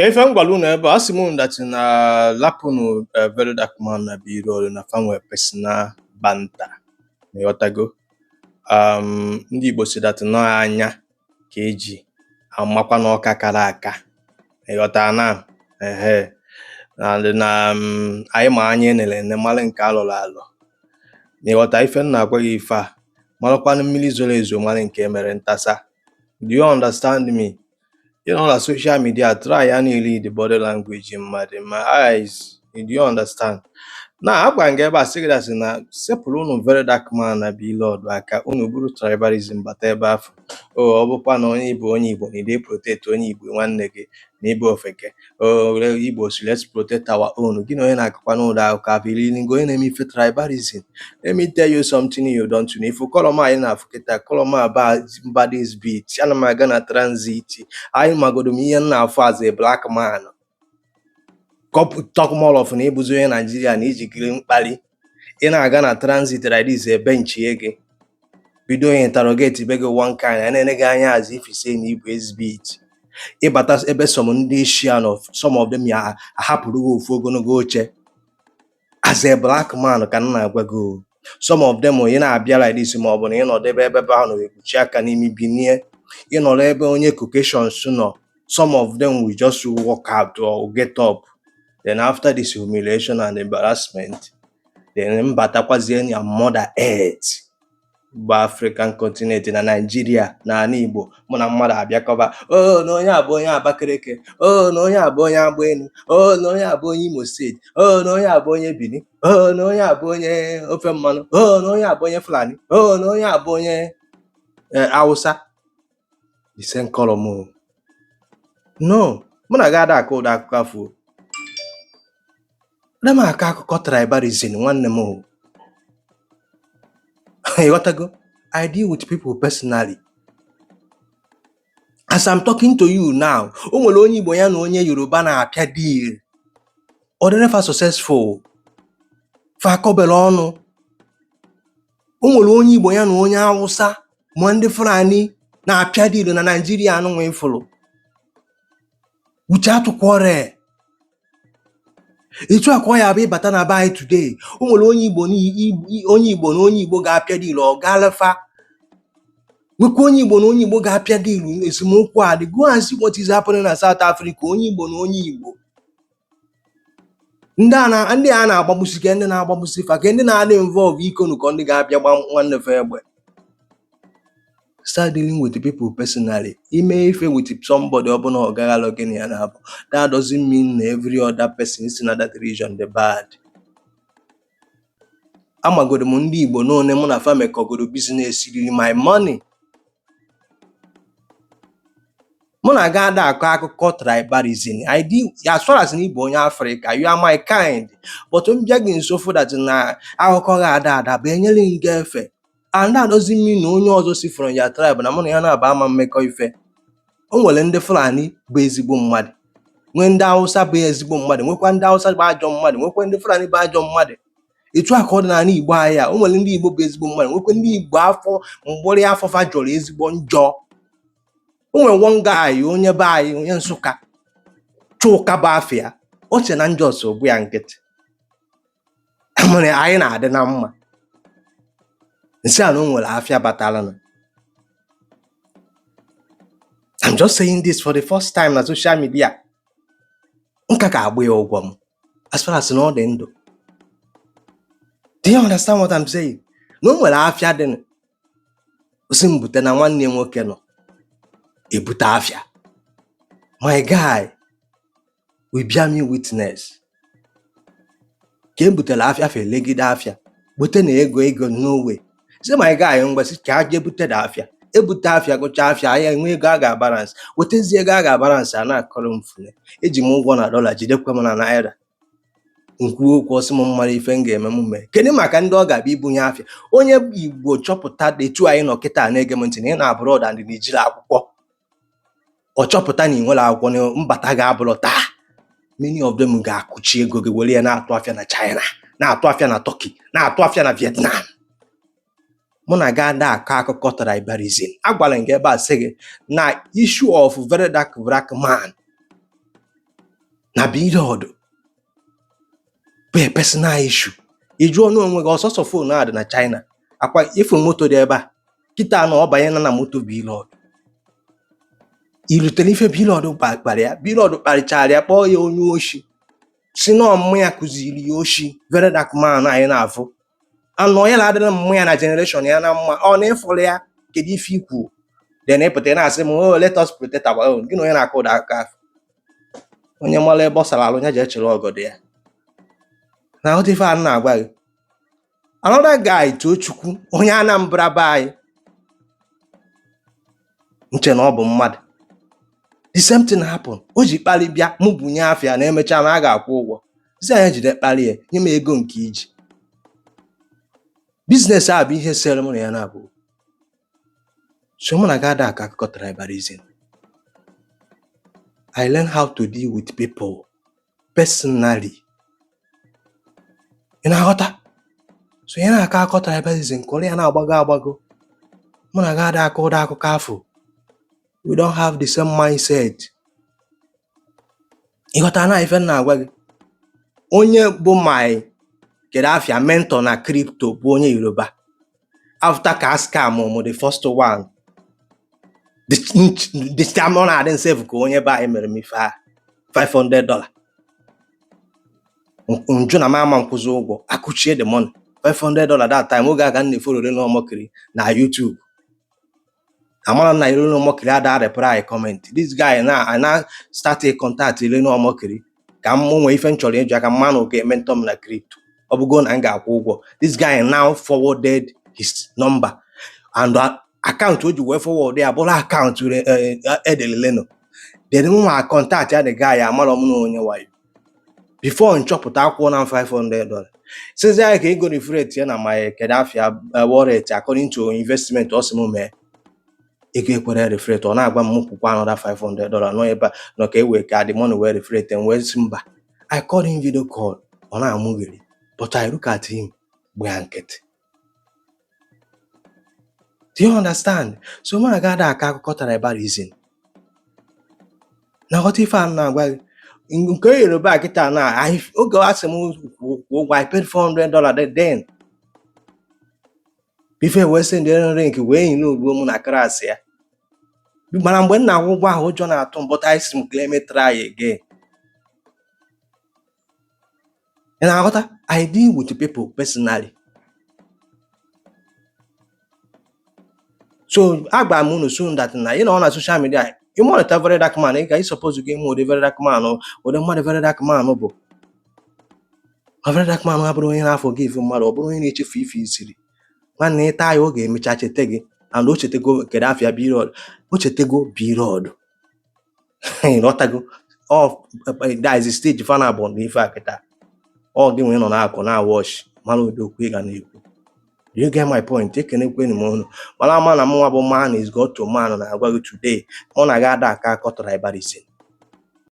If I'm going to ask him that in Lapunu Verydarkman and Blord na famwe personal banter. Yotago. Ndị Igbo si that no anya ka eji amakwa n'ọka kara aka. Ịghọta na and na anyị ma anya enele mmalị nke alụrụ alụ. Ịghọta ife nna agwa gị ife a malụkwanụ mmiri zoro ezo mmalị nke emere ntasa. Do you understand me? You know, on social media, try and read the body language in my eyes. Do you understand? Now, I'm going to get back to that. Now, sepulun Verydarkman and Blord like unuburu tribalism, but above obupa no onye Igbo, they protect onye Igbo one nege, neighbor of eke. Oh, Igbos, let's protect our own. You know, and I can't that capability going and for tribalism. Let me tell you something you don't know. If you call my in Africa, call my body's beat, and I'm gonna transit. I'm going to be now as a black man. Couple talk more of an Igbo in Nigeria and Egypt green bali. In a Ghana transit like this a bench again. We don't interrogate beg one kind and then again as if you say Igbo's beat. But that's a best some nation of some of them are happy to go for gonna go check. As a black man can go. Some of them are be like this more but they be bound with check and be near. Label onye occasion sooner. Some of them will just walk out or get up. Then after this humiliation and embarrassment, then Batakwazieni and Mother Earth, African continent in Nigeria, na Igbo, Mona Mother Abiakoba, oh no ya boya Bakereke, oh no ya boya Bweni, oh no ya boy Imo State, oh no ya boy Bini, oh no ya boy Open Man, oh no ya boy Fulani, oh no ya boy Hausa. The same color move. No, Mona Gada called that careful. Let me tribalism one more. What I go? I deal with people personally. As I'm talking to you now, onye Igbo ya na onye Yoruba na-apịa deal. Or never successful. Fa akọbele ọnụ. Onye Igbo ya na onye Hausa ma ndị Fulani na-apịa deal na Nigeria anụ nwe ifulu. Without quarrel. It's why I be bata na buy today. Onye Igbo na onye Igbo ga-apịa deal ọ galafa. Nwekwa onye Igbo na onye Igbo ga-apịa deal esemokwu a. Go and see what is happening in South Africa. Onye Igbo na onye Igbo. Ndị a na-agbamusi ka ndị na-agbamusi fa ka ndị na-adị involve ikonu ka ndị ga-apịa gba nwanne fa egbe. Start dealing with the people personally. If with somebody open or that doesn't mean every other person is in that region the bad. I'm a good mundi Igbo no name na fa make go business my money. Mona gada akụkọ tribalism. I deal as far as Igbo onye Africa, you are my kind. But I'm begging so for that na akụkọ ga-ada benyere ngefe. And that doesn't mean onye ọzọ si from your tribe na mụ na ya na-aba ama mmekọ ife. O nwere ndị Fulani bụ ezigbo mmadụ. Nwee ndị Hausa bụ ezigbo mmadụ. Nwekwa ndị Hausa bụ ajọ mmadụ. Nwekwa ndị Fulani bụ ajọ mmadụ. Etu aka ọ dị n'ala Igbo anyị o nwere ndị Igbo bụ ezigbo mmadụ. Nwekwa ndị Igbo afọ mgbori afọ fa jọrọ ezigbo njọ. O nwere one guy onye be anyị onye Nsụka Chuka bụ afịa. O che na njọ so bụ ya nkịtị. Anyị na-adị na mma. I'm just saying this for the first time on social media. As far as no do you understand what I'm saying? No one afia then. Na nwanne nwoke no. Ebuta afia. My guy, we bear me witness. Ke butela afia fe legide afia. Bute na ego no way. Say my guy ngwasi ka ebute da afia. Ebute afia gocha afia ya enwe ego aga balance. Wetezi ego aga balance ana akọrọ mfune. Eji m ụgwọ na dollar jidekwa m na naira. Nkwu okwu osi m mmara ife nga eme mume. Kedu maka ndị ọ ga-abịa ibunye afia? Onye Igbo chọpụta etu anyị nọ kịta na-ege m ntị na ị na abroad and na-ejiri akwụkwọ. Ọ chọpụta na ị nwere akwụkwọ na mbata ga-abụrụ taa. Many of them ga-akụchi ego gị were ya na-atụ afia na China, na-atụ afia na Turkey, na-atụ afia na Vietnam. Mona gada akụkọ tribalism. Agwala nke ebe a sị gị na issue of Verydarkblackman na period bụ personal issue. Ịjụọ n'onwe gị ọsọsọ phone a dị na China akwa ifu moto dị ebe a kịta na ọ banye na moto period irutere ife period kpara ya period kparịchara ya kpọọ ya onye oshi si na ọmụmụ ya kụziri ya oshi Verydarkman anyị na-afụ anọ ya na-adịrị mmụ ya na generation ya na mma ọ na-efọrọ ya kedu ife ikwu then ịpụta na-asị m oh let us protect our own gị na onye na-akụ ụda aka onye mara ebe ọ sara alụ ya ji echere ọgọdọ ya na ọdị ife a na-agwa gị. Another guy Tochukwu onye Anambra be anyị nche na ọ bụ mmadụ the same thing happen o ji kpali bịa mụ bunye afịa na emechaa na a ga-akwụ ụgwọ isi anya jide kpali ya nye m ego nke iji biznes a bụ ihe sere mụ na ya na-abụ so mụ na gada aka akụkọ tribalism. I learn how to deal with people personally. Ị na-aghọta? So ya na-aka akụkọ tribalism kọrọ ya na-agbago mụ na gada aka ụda akụkọ afọ. We don't have the same mindset. Ịghọta na ife na-agwa gị onye bụ my kedu afịa mentor na crypto bụ onye Yoruba after ka scam the first one the scam ọ na-adị save ka onye ba anyị mere m ife $500 njụ na mama nkwụzi ụgwọ akụchie the money $500 that time oge aga na-eforore n'ọmọkiri na YouTube amara na ire n'ọmọkiri ada reply comment this guy na start a contact ire n'ọmọkiri ka m nwee ife nchọrọ ịjụ aka mmanụ ka mentor m na crypto ọ bụgo na m ga-akwụ ụgwọ. This guy now forwarded his number and account o ji wee forward ya bụrụ account edeleleno then nwa contact ya the guy amara m na onye wayo before nchọpụta akwụkwọ na $500 since ya ka ego refrate ya na my kedafia wallet according to investment ọ sị m mee ego ekwere refrate ọ na-agba m kwụkwa another $500 nọ ebe nọ ka ewee ka the money wee refrate and wee si mba. I called him video call ọ na-amụgheri but I look at him gbaa nkịtị. Do you understand? So mụ na gada aka akụkọ tribalism na ghọta ife a na-agwa gị nke Yoruba kịta na oge asị m ụgwọ I paid $400 then ife wee sị ndị link wee yi n'ogbo mụ na kras ya mana mgbe m na-akwụ ụgwọ ahụ ụjọ na-atụ m but I si m claim try again. ị na-aghọta? I deal with people personally. So agba m unu soon that na you know on social media you monitor Verydarkman ị ga suppose to game mode Verydarkman o de mmadụ Verydarkman bụ Verydarkman abụrụ onye na-forgive mmadụ ọ bụrụ onye na-echefu ife isiri nwanne ịta ya oge emecha chete gị and o chetego kedu afịa period o chetego period ịghọtago that is the stage fan abụ na ife akịta ọ gị nwee nọ na-akụ na wash mara ụdị okwu ị ga na-ekwu. Do you get my point? Ekenekweni m unu mara ama na mụnwa bụ man is God to man na-agwa gị today ọ na-aga ada aka akọ tribalism.